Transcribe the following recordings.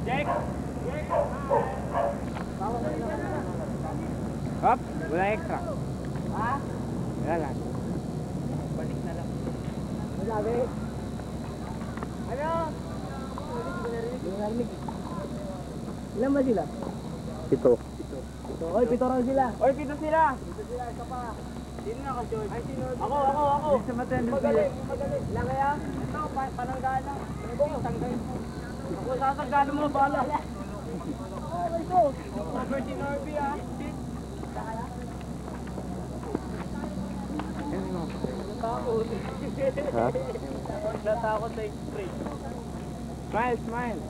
Check! Hop, wala extra. Ha? Wala lang. Balik na lang. Sabi? Ano? Hindi ko narinig. Ilan ba sila? Ito. Oy, pito raw sila. Oy, pito sila! Pito sila, isa pa. Sino na ka-George? Ay, sino? Ako! Sa matendo Magaling. Lang kaya? Ito, pananggana. Tanggalin mo. Ako sasagano mo, bala. Ito, over si Norby ah. Natakot. Ha? Natakot sa spray. Smile, smile.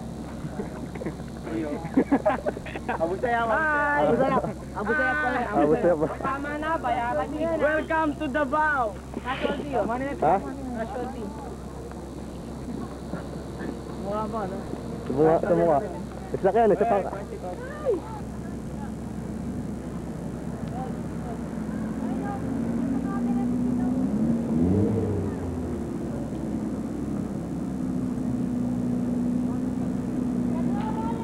Abusaya mo. Abusaya. Abusaya pala. Abusaya pa. Tama na, bayaran niyo yan. Welcome to Davao. National D, oh. Ha? National D. Mukha ba, no? Sumunga. Isa ka yan, isa pa.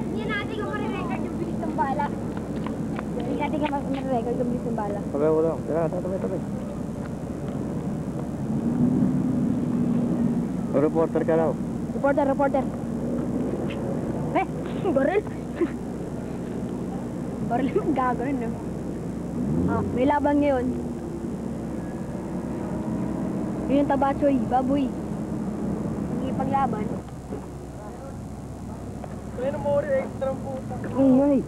Hindi natin kung marirecord yung bilis ng bala. Hindi natin kung marirecord yung bilis ng bala. Pareho lang. Tara, tabi. Reporter ka daw. Reporter. Eh, baril. Baril naman gagawin, no? Ah, may laban ngayon. Yun yung tabachoy, baboy. Hindi paglaban. Kaya na mo rin extra puta. Ingay.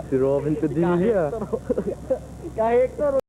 Si Robin Padilla. Kahit Hector,